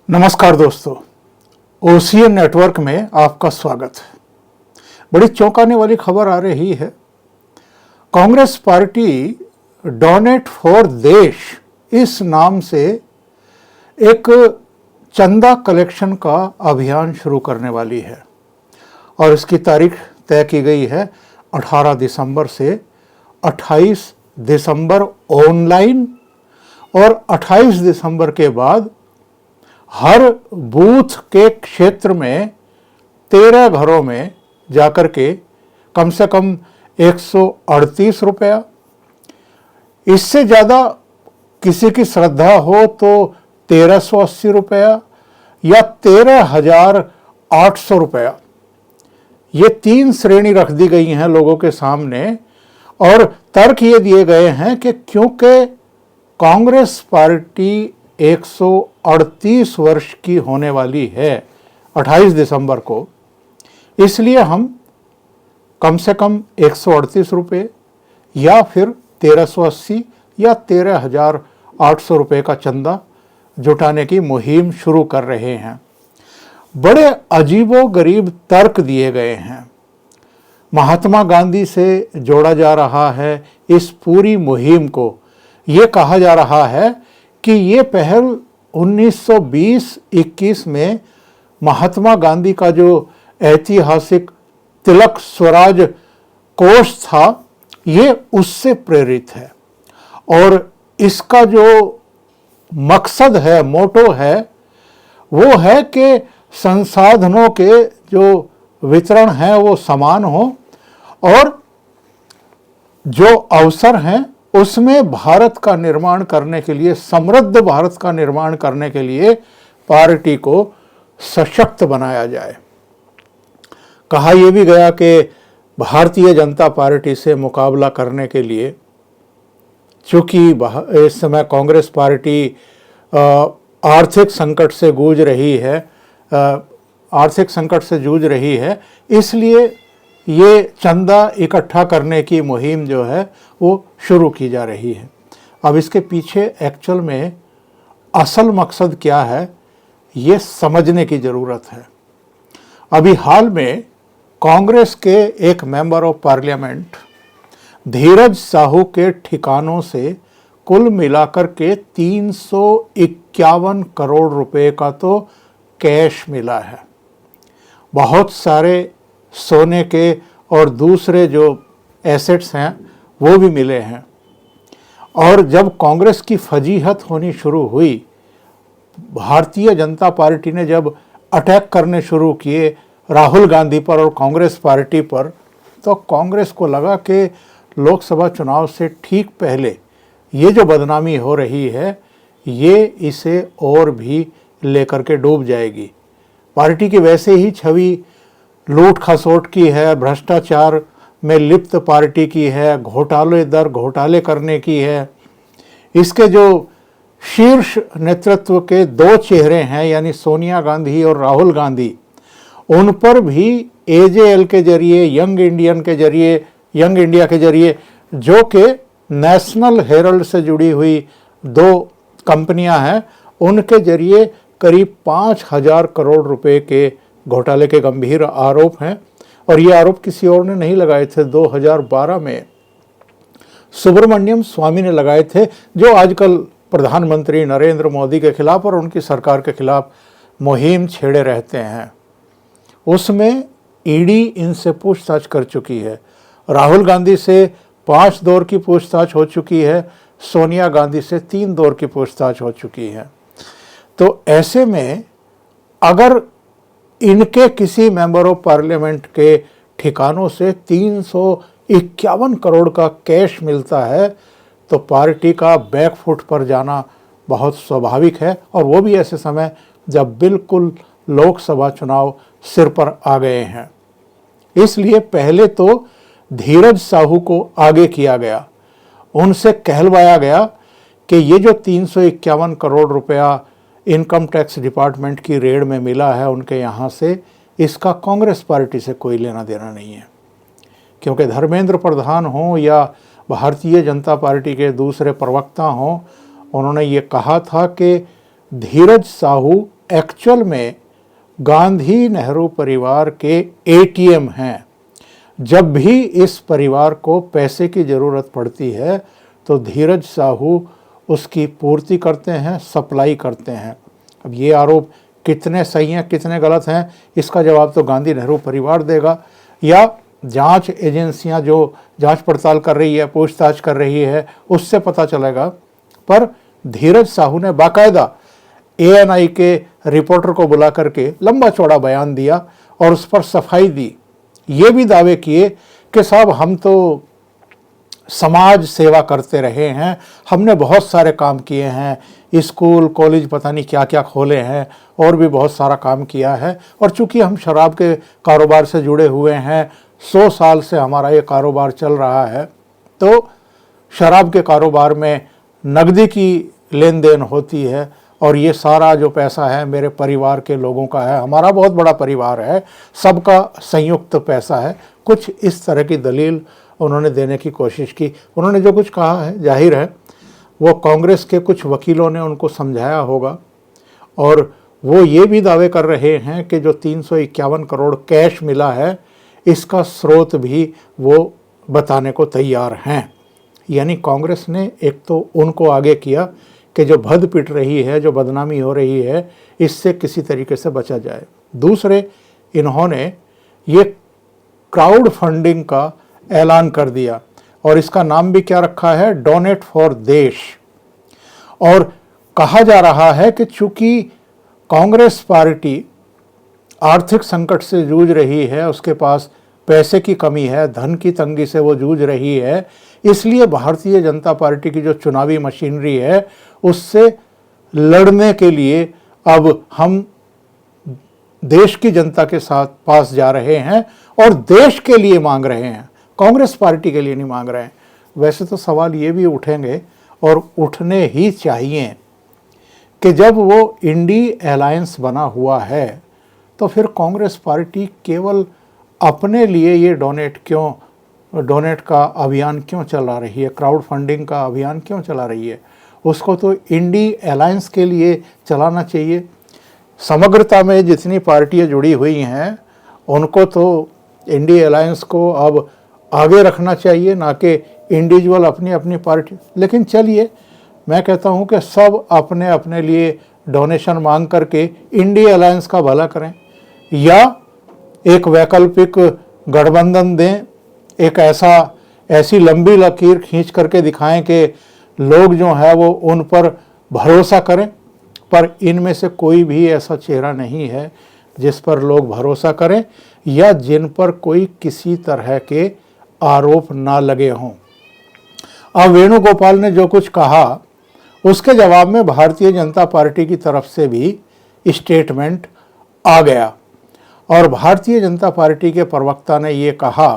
नमस्कार दोस्तों, OCN network में आपका स्वागत है। बड़ी चौंकाने वाली खबर आ रही है। कांग्रेस पार्टी डोनेट फॉर देश इस नाम से एक चंदा कलेक्शन का अभियान शुरू करने वाली है और इसकी तारीख तय की गई है 18 दिसंबर से 28 दिसंबर ऑनलाइन और 28 दिसंबर के बाद हर बूथ के क्षेत्र में 13 घरों में जाकर के कम से कम 138 रुपया, इससे ज़्यादा किसी की श्रद्धा हो तो 1380 रुपया या 13,800 रुपया, ये 3 श्रेणी रख दी गई हैं लोगों के सामने। और तर्क ये दिए गए हैं कि क्योंकि कांग्रेस पार्टी 138 वर्ष की होने वाली है 28 दिसंबर को, इसलिए हम कम से कम 138 रुपये या फिर 1380 या 13,800 रुपये का चंदा जुटाने की मुहिम शुरू कर रहे हैं। बड़े अजीबोगरीब तर्क दिए गए हैं। महात्मा गांधी से जोड़ा जा रहा है इस पूरी मुहिम को। ये कहा जा रहा है कि ये पहल 1920-21 में महात्मा गांधी का जो ऐतिहासिक तिलक स्वराज कोष था, ये उससे प्रेरित है और इसका जो मकसद है, मोटो है, वो है कि संसाधनों के जो वितरण है वो समान हो और जो अवसर हैं उसमें भारत का निर्माण करने के लिए, समृद्ध भारत का निर्माण करने के लिए पार्टी को सशक्त बनाया जाए। कहा यह भी गया कि भारतीय जनता पार्टी से मुकाबला करने के लिए, चूंकि इस समय कांग्रेस पार्टी आर्थिक संकट से जूझ रही है, इसलिए ये चंदा इकट्ठा करने की मुहिम जो है वो शुरू की जा रही है। अब इसके पीछे एक्चुअल में असल मकसद क्या है, ये समझने की ज़रूरत है। अभी हाल में कांग्रेस के एक मेंबर ऑफ पार्लियामेंट धीरज साहू के ठिकानों से कुल मिलाकर के 351 करोड़ रुपए का तो कैश मिला है। बहुत सारे सोने के और दूसरे जो एसेट्स हैं वो भी मिले हैं। और जब कांग्रेस की फजीहत होनी शुरू हुई, भारतीय जनता पार्टी ने जब अटैक करने शुरू किए राहुल गांधी पर और कांग्रेस पार्टी पर, तो कांग्रेस को लगा कि लोकसभा चुनाव से ठीक पहले ये जो बदनामी हो रही है, ये इसे और भी लेकर के डूब जाएगी। पार्टी की वैसे ही छवि लूट खसोट की है, भ्रष्टाचार में लिप्त पार्टी की है, घोटाले दर घोटाले करने की है। इसके जो शीर्ष नेतृत्व के 2 चेहरे हैं, यानी सोनिया गांधी और राहुल गांधी, उन पर भी एजेएल के जरिए, यंग इंडिया के जरिए, जो कि नेशनल हेरल्ड से जुड़ी हुई 2 कंपनियां हैं, उनके जरिए करीब 5,000 करोड़ रुपए के घोटाले के गंभीर आरोप हैं। और ये आरोप किसी और ने नहीं लगाए थे। 2012 में सुब्रमण्यम स्वामी ने लगाए थे, जो आजकल प्रधानमंत्री नरेंद्र मोदी के खिलाफ और उनकी सरकार के खिलाफ मुहिम छेड़े रहते हैं। उसमें ईडी इनसे पूछताछ कर चुकी है। राहुल गांधी से 5 दौर की पूछताछ हो चुकी है, सोनिया गांधी से 3 दौर की पूछताछ हो चुकी है। तो ऐसे में अगर इनके किसी मेंबर ऑफ पार्लियामेंट के ठिकानों से 351 करोड़ का कैश मिलता है, तो पार्टी का बैकफुट पर जाना बहुत स्वाभाविक है, और वो भी ऐसे समय जब बिल्कुल लोकसभा चुनाव सिर पर आ गए हैं। इसलिए पहले तो धीरज साहू को आगे किया गया, उनसे कहलवाया गया कि ये जो 351 करोड़ रुपया इनकम टैक्स डिपार्टमेंट की रेड में मिला है उनके यहाँ से, इसका कांग्रेस पार्टी से कोई लेना देना नहीं है। क्योंकि धर्मेंद्र प्रधान हों या भारतीय जनता पार्टी के दूसरे प्रवक्ता हों, उन्होंने ये कहा था कि धीरज साहू एक्चुअल में गांधी नेहरू परिवार के एटीएम हैं। जब भी इस परिवार को पैसे की ज़रूरत पड़ती है तो धीरज साहू उसकी पूर्ति करते हैं, सप्लाई करते हैं। अब ये आरोप कितने सही हैं कितने गलत हैं, इसका जवाब तो गांधी नेहरू परिवार देगा, या जांच एजेंसियां जो जांच पड़ताल कर रही है, पूछताछ कर रही है, उससे पता चलेगा। पर धीरज साहू ने बाकायदा ANI के रिपोर्टर को बुला करके लंबा चौड़ा बयान दिया और उस पर सफाई दी। ये भी दावे किए कि साहब हम तो समाज सेवा करते रहे हैं, हमने बहुत सारे काम किए हैं, स्कूल कॉलेज पता नहीं क्या क्या खोले हैं और भी बहुत सारा काम किया है, और चूंकि हम शराब के कारोबार से जुड़े हुए हैं, 100 साल से हमारा ये कारोबार चल रहा है, तो शराब के कारोबार में नकदी की लेन देन होती है और ये सारा जो पैसा है मेरे परिवार के लोगों का है, हमारा बहुत बड़ा परिवार है, सबका संयुक्त पैसा है। कुछ इस तरह की दलील उन्होंने देने की कोशिश की। उन्होंने जो कुछ कहा है जाहिर है वो कांग्रेस के कुछ वकीलों ने उनको समझाया होगा, और वो ये भी दावे कर रहे हैं कि जो 351 करोड़ कैश मिला है इसका स्रोत भी वो बताने को तैयार हैं। यानी कांग्रेस ने एक तो उनको आगे किया कि जो भद पिट रही है, जो बदनामी हो रही है, इससे किसी तरीके से बचा जाए। दूसरे, इन्होंने ये क्राउड फंडिंग का ऐलान कर दिया और इसका नाम भी क्या रखा है, डोनेट फॉर देश। और कहा जा रहा है कि चूंकि कांग्रेस पार्टी आर्थिक संकट से जूझ रही है, उसके पास पैसे की कमी है, धन की तंगी से वो जूझ रही है, इसलिए भारतीय जनता पार्टी की जो चुनावी मशीनरी है उससे लड़ने के लिए अब हम देश की जनता के साथ पास जा रहे हैं और देश के लिए मांग रहे हैं, कांग्रेस पार्टी के लिए नहीं मांग रहे हैं। वैसे तो सवाल ये भी उठेंगे और उठने ही चाहिए कि जब वो इंडी अलायंस बना हुआ है तो फिर कांग्रेस पार्टी केवल अपने लिए ये डोनेट का अभियान क्यों चला रही है, क्राउड फंडिंग का अभियान क्यों चला रही है? उसको तो इंडी अलायंस के लिए चलाना चाहिए। समग्रता में जितनी पार्टियां जुड़ी हुई हैं उनको तो इंडी अलायंस को अब आगे रखना चाहिए, ना कि इंडिविजुअल अपनी अपनी पार्टी। लेकिन चलिए, मैं कहता हूं कि सब अपने अपने लिए डोनेशन मांग करके इंडी अलायंस का भला करें, या एक वैकल्पिक गठबंधन दें, एक ऐसी लंबी लकीर खींच करके दिखाएं कि लोग जो है वो उन पर भरोसा करें। पर इनमें से कोई भी ऐसा चेहरा नहीं है जिस पर लोग भरोसा करें या जिन पर कोई किसी तरह के आरोप ना लगे हों। अब वेणुगोपाल ने जो कुछ कहा उसके जवाब में भारतीय जनता पार्टी की तरफ से भी स्टेटमेंट आ गया, और भारतीय जनता पार्टी के प्रवक्ता ने ये कहा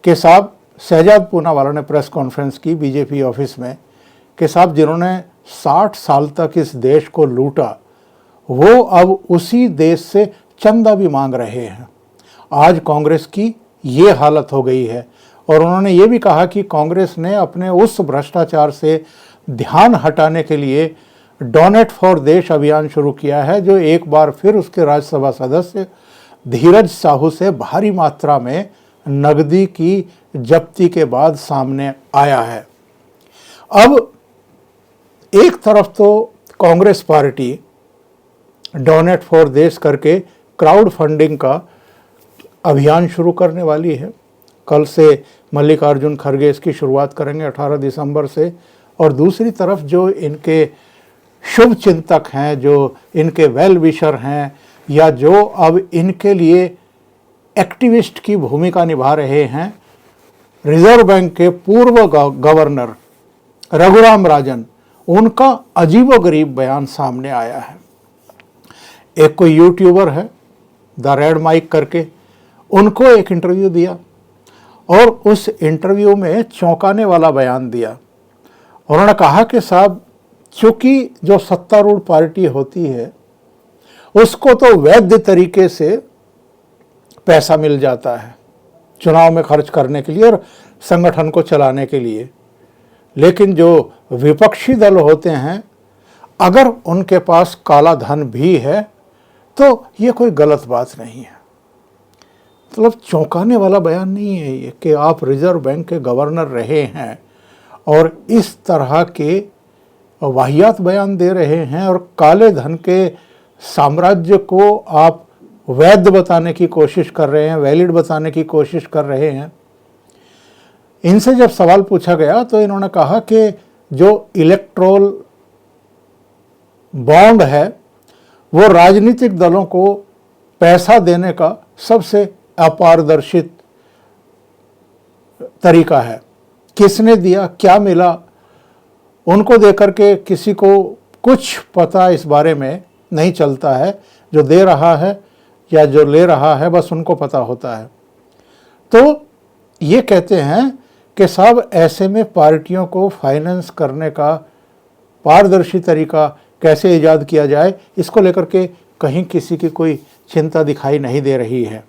कि साहब, शहजाद पूनावाला ने प्रेस कॉन्फ्रेंस की बीजेपी ऑफिस में कि साहब, जिन्होंने 60 साल तक इस देश को लूटा वो अब उसी देश से चंदा भी मांग रहे हैं। आज कांग्रेस की ये हालत हो गई है। और उन्होंने ये भी कहा कि कांग्रेस ने अपने उस भ्रष्टाचार से ध्यान हटाने के लिए डोनेट फॉर देश अभियान शुरू किया है, जो एक बार फिर उसके राज्यसभा सदस्य धीरज साहू से भारी मात्रा में नकदी की जब्ती के बाद सामने आया है। अब एक तरफ तो कांग्रेस पार्टी डोनेट फॉर देश करके क्राउड फंडिंग का अभियान शुरू करने वाली है। कल से मल्लिकार्जुन खड़गे इसकी शुरुआत करेंगे 18 दिसंबर से। और दूसरी तरफ जो इनके शुभ चिंतक हैं, जो इनके वेल विशर हैं, या जो अब इनके लिए एक्टिविस्ट की भूमिका निभा रहे हैं, रिजर्व बैंक के पूर्व गवर्नर रघुराम राजन, उनका अजीबोगरीब बयान सामने आया है। एक कोई यूट्यूबर है द रेड माइक करके, उनको एक इंटरव्यू दिया और उस इंटरव्यू में चौंकाने वाला बयान दिया। उन्होंने कहा कि साहब, चूंकि जो सत्तारूढ़ पार्टी होती है उसको तो वैध तरीके से पैसा मिल जाता है चुनाव में खर्च करने के लिए और संगठन को चलाने के लिए, लेकिन जो विपक्षी दल होते हैं अगर उनके पास काला धन भी है तो ये कोई गलत बात नहीं है। मतलब चौंकाने वाला बयान नहीं है ये कि आप रिजर्व बैंक के गवर्नर रहे हैं और इस तरह के वाहियात बयान दे रहे हैं और काले धन के साम्राज्य को आप वैध बताने की कोशिश कर रहे हैं, वैलिड बताने की कोशिश कर रहे हैं। इनसे जब सवाल पूछा गया तो इन्होंने कहा कि जो इलेक्टोरल बॉन्ड है वो राजनीतिक दलों को पैसा देने का सबसे अपारदर्शित तरीका है। किसने दिया, क्या मिला, उनको देकर के किसी को कुछ पता इस बारे में नहीं चलता है। जो दे रहा है या जो ले रहा है बस उनको पता होता है। तो ये कहते हैं कि साहब ऐसे में पार्टियों को फाइनेंस करने का पारदर्शी तरीका कैसे ईजाद किया जाए, इसको लेकर के कहीं किसी की कोई चिंता दिखाई नहीं दे रही है।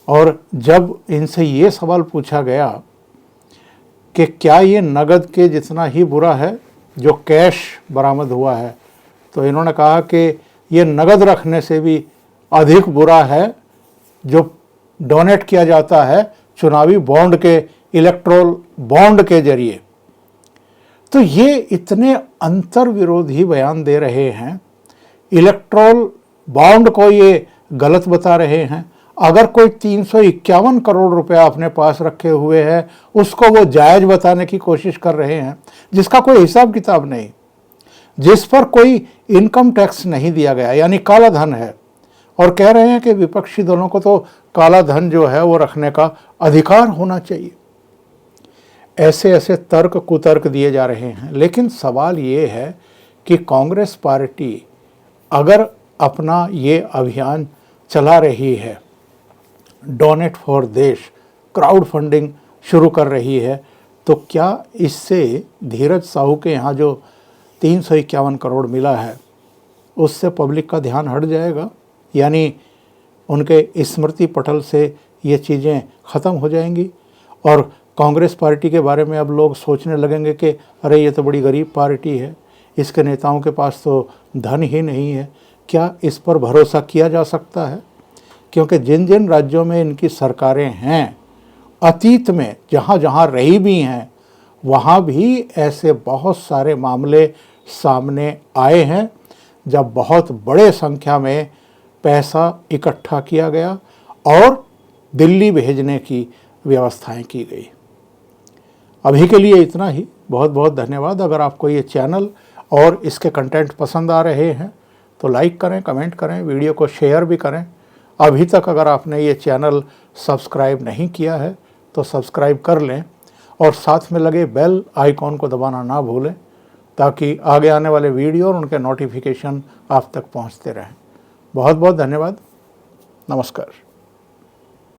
और जब इनसे ये सवाल पूछा गया कि क्या ये नगद के जितना ही बुरा है जो कैश बरामद हुआ है, तो इन्होंने कहा कि ये नगद रखने से भी अधिक बुरा है जो डोनेट किया जाता है चुनावी बॉन्ड के, इलेक्टोरल बॉन्ड के जरिए। तो ये इतने अंतर विरोधी बयान दे रहे हैं। इलेक्टोरल बॉन्ड को ये गलत बता रहे हैं। अगर कोई 351 करोड़ रुपया अपने पास रखे हुए है उसको वो जायज़ बताने की कोशिश कर रहे हैं, जिसका कोई हिसाब किताब नहीं, जिस पर कोई इनकम टैक्स नहीं दिया गया, यानी काला धन है। और कह रहे हैं कि विपक्षी दलों को तो काला धन जो है वो रखने का अधिकार होना चाहिए। ऐसे ऐसे तर्क कुतर्क दिए जा रहे हैं। लेकिन सवाल ये है कि कांग्रेस पार्टी अगर अपना ये अभियान चला रही है, डोनेट फॉर देश, क्राउड फंडिंग शुरू कर रही है, तो क्या इससे धीरज साहू के यहाँ जो 351 करोड़ मिला है उससे पब्लिक का ध्यान हट जाएगा? यानी उनके स्मृति पटल से ये चीज़ें ख़त्म हो जाएंगी और कांग्रेस पार्टी के बारे में अब लोग सोचने लगेंगे कि अरे ये तो बड़ी गरीब पार्टी है, इसके नेताओं के पास तो धन ही नहीं है। क्या इस पर भरोसा किया जा सकता है? क्योंकि जिन जिन राज्यों में इनकी सरकारें हैं, अतीत में जहाँ जहाँ रही भी हैं, वहाँ भी ऐसे बहुत सारे मामले सामने आए हैं जब बहुत बड़े संख्या में पैसा इकट्ठा किया गया और दिल्ली भेजने की व्यवस्थाएं की गई। अभी के लिए इतना ही। बहुत बहुत धन्यवाद। अगर आपको ये चैनल और इसके कंटेंट पसंद आ रहे हैं तो लाइक करें, कमेंट करें, वीडियो को शेयर भी करें। अभी तक अगर आपने ये चैनल सब्सक्राइब नहीं किया है तो सब्सक्राइब कर लें और साथ में लगे बेल आइकॉन को दबाना ना भूलें ताकि आगे आने वाले वीडियो और उनके नोटिफिकेशन आप तक पहुंचते रहें। बहुत बहुत धन्यवाद। नमस्कार।